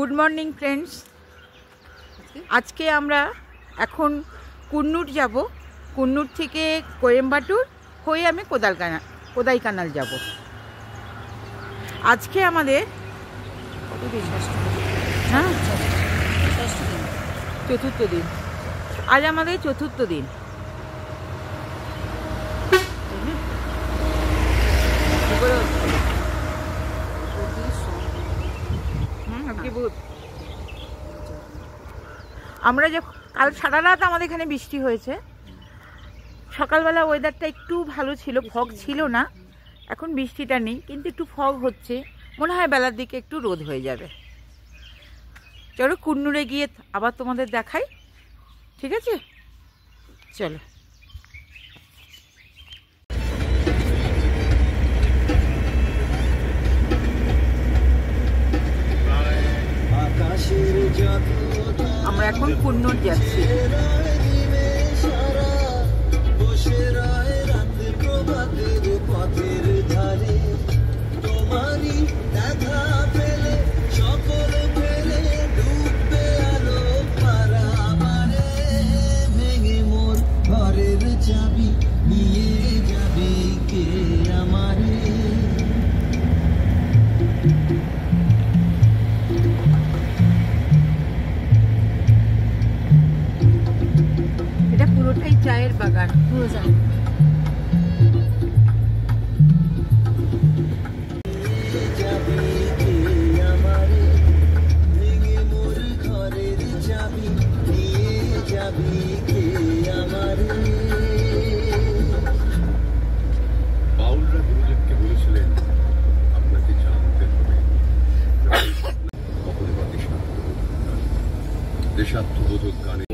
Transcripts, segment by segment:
Good morning friends. আজকে আমরা এখন কুন্নুর যাব। কুন্নুর থেকে কোয়েম্বাটুর হয়ে আমি কোদাইকানাল যাব। আজকে আমাদের চতুর্থ দিন। আজ আমাদের চতুর্থ দিন। আমরা যে কাল সারা রাত আমাদের এখানে বৃষ্টি হয়েছে। সকালবেলা ওয়েদারটা একটু ভালো ছিল, ফগ ছিল না। এখন বৃষ্টিটা নেই, কিন্তু একটু ফগ হচ্ছে। মনে হয় বেলার দিকে একটু রোদ হয়ে যাবে। চলো কুন্নুরে গিয়ে আবার তোমাদের দেখাই, ঠিক আছে? চলো। আমরা এখন কুন্নুর যাচ্ছি। এটা পুরোটাই চায়ের বাগান। পুরো চায়। দেশাত্মবোধক গানে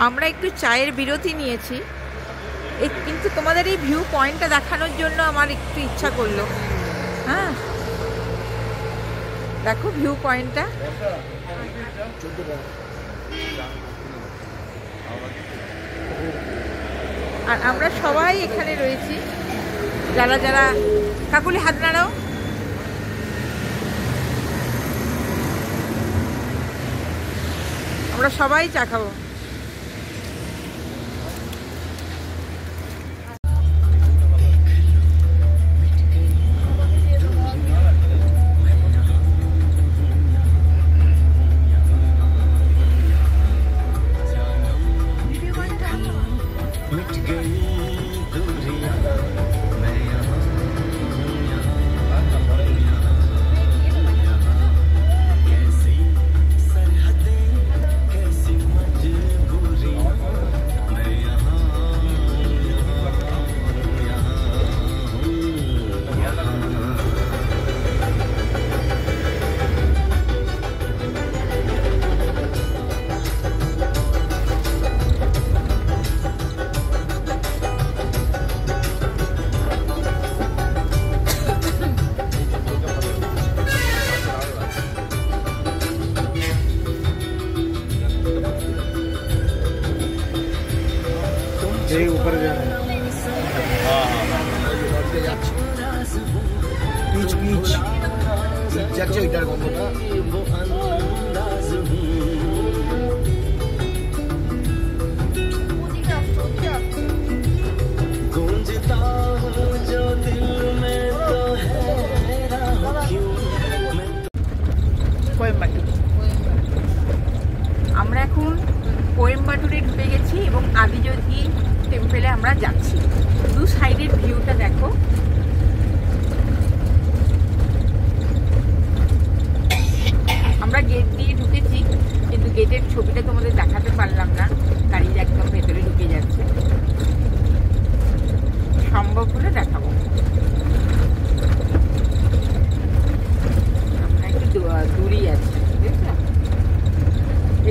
আমরা একটু চায়ের বিরতি নিয়েছি, কিন্তু তোমাদের এই ভিউ পয়েন্টটা দেখানোর জন্য আমার একটু ইচ্ছা করলো। হ্যাঁ, দেখো ভিউ পয়েন্টটা। আর আমরা সবাই এখানে রয়েছি, যারা যারা। কাকুলি হাত নাড়াও। আমরা সবাই চা খাবো। পিচ যাচ্ছে ওইটার গন্ধটা। আমরা এখন কোয়েম্বাটুরে ঢুকে গেছি এবং আদিযোগী টেম্পেলে আমরা যাচ্ছি। দু সাইডের ভিউটা দেখো। আমরা গেট দিয়ে ঢুকেছি, কিন্তু গেটের ছবিটা তোমাদের দেখাতে পারলাম না, গাড়ি একদম ভেতরে ঢুকে যাচ্ছে। সম্ভব হলে দেখাবো। আমরা একটু দূরেই আছি,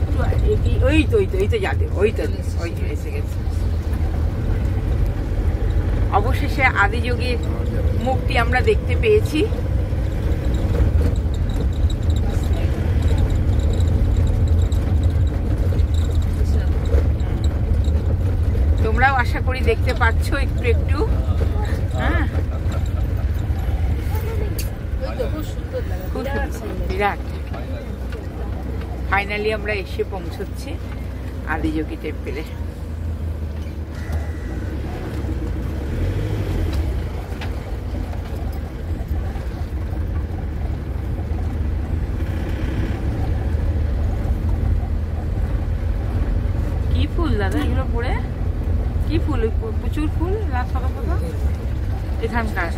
একটু এগিয়ে। ওই তো যাবে, ওই তো এসে গেছে। অবশেষে আদিযোগীর মুখটি আমরা দেখতে পেয়েছি। তোমরাও আশা করি দেখতে পাচ্ছ একটু একটু। হ্যাঁ, বিরাট। ফাইনালি আমরা এসে পৌঁছচ্ছি আদিযোগী টেম্পেলে। কি ফুল দাদা এগুলো পরে? কি ফুল? প্রচুর ফুল না সাদা সাদা এখানকার।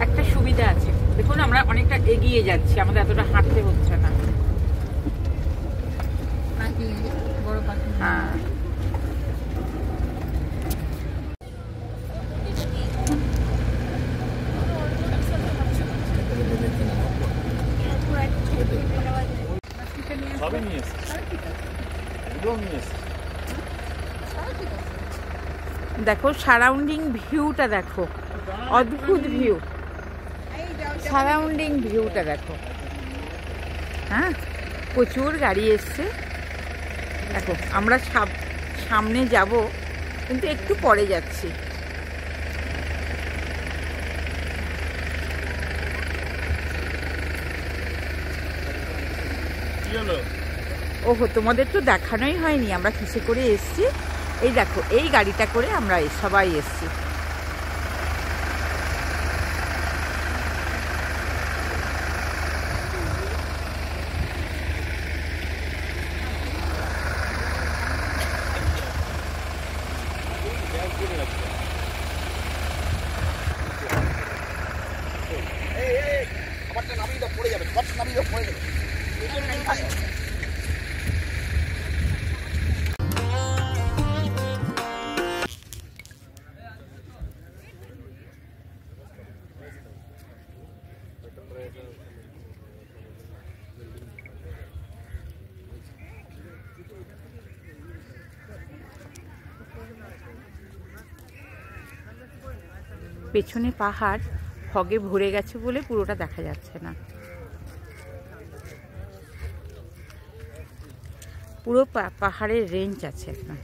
একটা সুবিধা আছে, দেখুন আমরা অনেকটা এগিয়ে যাচ্ছি, আমাদের এতটা হাঁটতে হচ্ছে না। হ্যাঁ, দেখো সারাউন্ডিং ভিউটা দেখো, অদ্ভুত ভিউ। সারাউন্ডিং ভিউটা দেখো। হ্যাঁ, প্রচুর গাড়ি এসছে। দেখো আমরা সামনে যাব, কিন্তু একটু পরে যাচ্ছি। ওহো, তোমাদের তো দেখানোই হয়নি আমরা কিসে করে এসছি। এই দেখো, এই গাড়িটা করে আমরা সবাই এসছি। পেছনে পাহাড় ফগে ভরে গেছে বলে পুরোটা দেখা যাচ্ছে না। পুরো পাহাড়ের রেঞ্জ আছে এখন।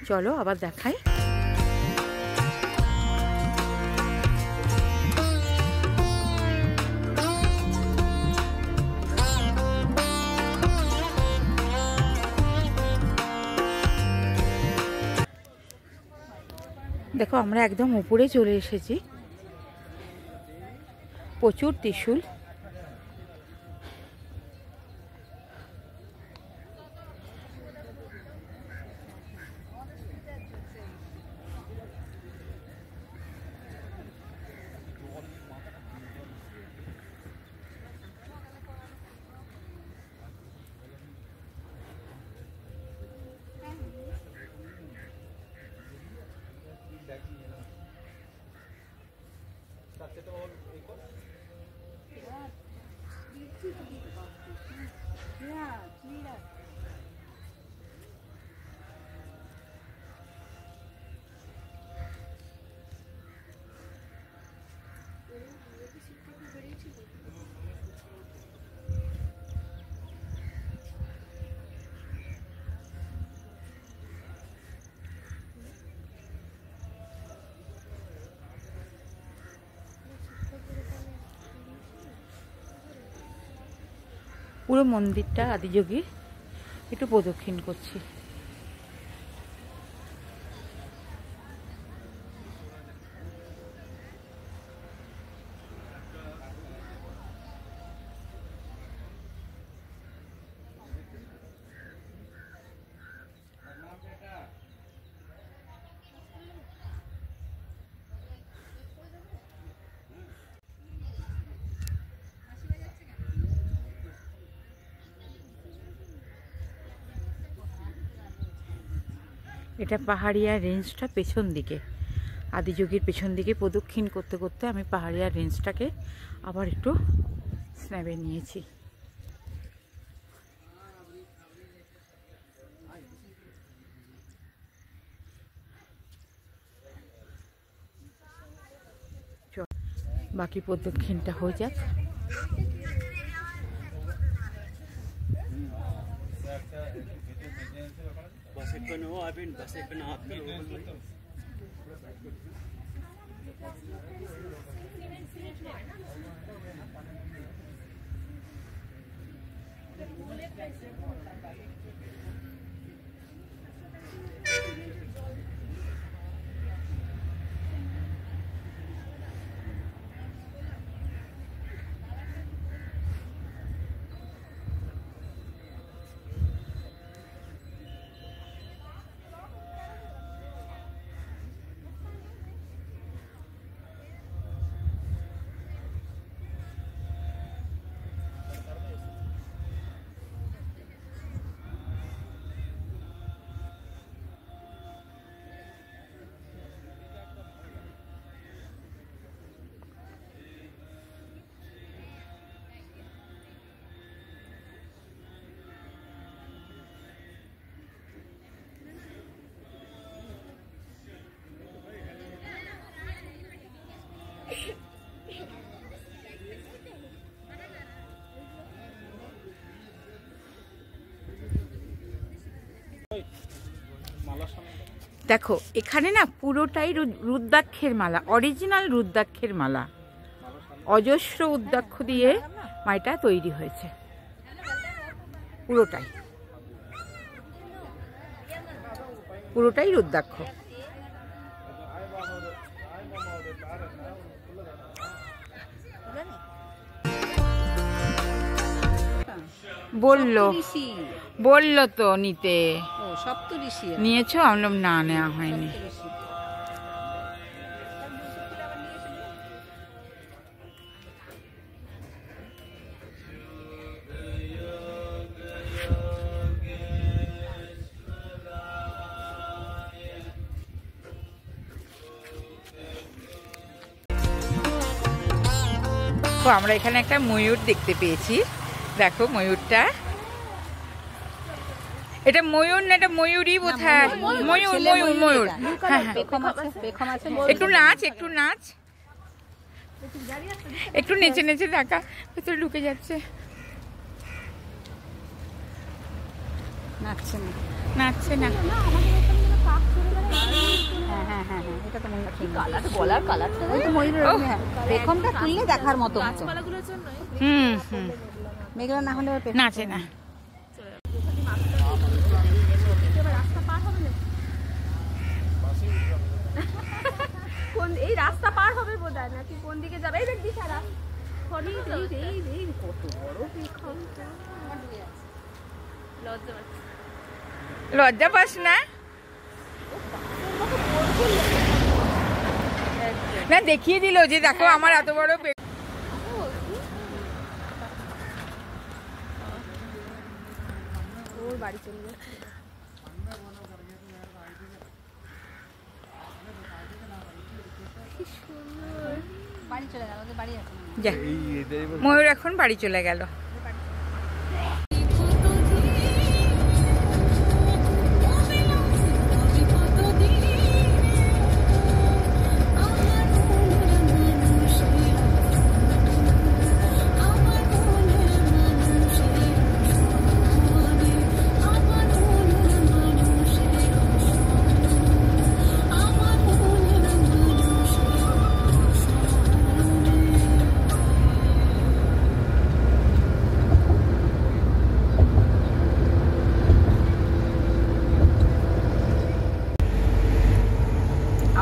চলো আবার দেখাই। দেখো আমরা একদম উপরে চলে এসেছি। প্রচুর ত্রিশূল। পুরো মন্দিরটা আদিযোগীর একটু প্রদক্ষিণ করছি। এটা পাহাড়িয়া রেঞ্জটা পেছন দিকে, আদিযোগীর পেছন দিকে প্রদক্ষিণ করতে করতে আমি পাহাড়িয়া রেঞ্জটাকে আবার একটু স্ন্যাপে নিয়েছি। বাকি প্রদক্ষিণটা হয়ে যাক। দেখো এখানে না পুরোটাই রুদ্রাক্ষের মালা, অরিজিনাল রুদ্রাক্ষের মালা, অজস্র রুদ্রাক্ষ দিয়ে মাইটা তৈরি হয়েছে। পুরোটাই রুদ্রাক্ষ। বললো তো নিতে, নিয়েছো? আমরা না, নেওয়া হয়নি। তো আমরা এখানে একটা ময়ূর দেখতে পেয়েছি। দেখো ময়ূরটা, এটা ময়ূর না, এটা ময়ূরই বোধহয়। ময়ূর ময়ূর ময়ূর। হ্যাঁ, একটু নাচ, একটু নাচ, একটু নেচে নেচে দেখা, ভেতরে ঢুকে যাচ্ছে। নাচছে না। দেখার মতো মেঘলা না হলে নাচে না। এই রাস্তা পার হবে বোধহয়, নাকি কোন দিকে যাবে? এই দেখ দিশারা, কত বড় লজ্জা পাস না? না দেখিয়ে দিল যে দেখো আমার এত বড়। ওর বাড়ি চলে যাচ্ছে। ময়ূর এখন বাড়ি চলে গেল।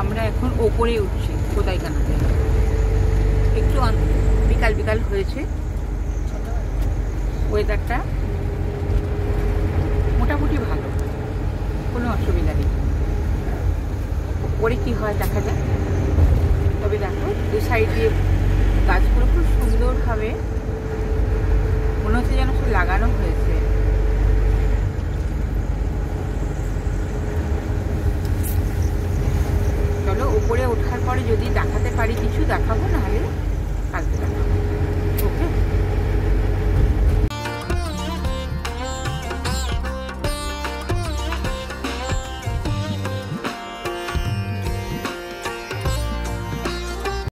আমরা এখন ওপরে উঠছি কোদাইকানাতে। একটু বিকাল বিকাল হয়েছে, ওয়েদারটা মোটামুটি ভালো, কোনো অসুবিধা নেই। ওপরে কি হয় দেখা যাক। তবে দেখো দু সাইড দিয়ে গাছগুলো খুব সুন্দরভাবে মনে হচ্ছে যেন সব লাগানো হয়েছে। চলো উপরে ওঠার পরে যদি দেখাতে পারি কিছু দেখাবো, নাহলে কালকে দেখাবো।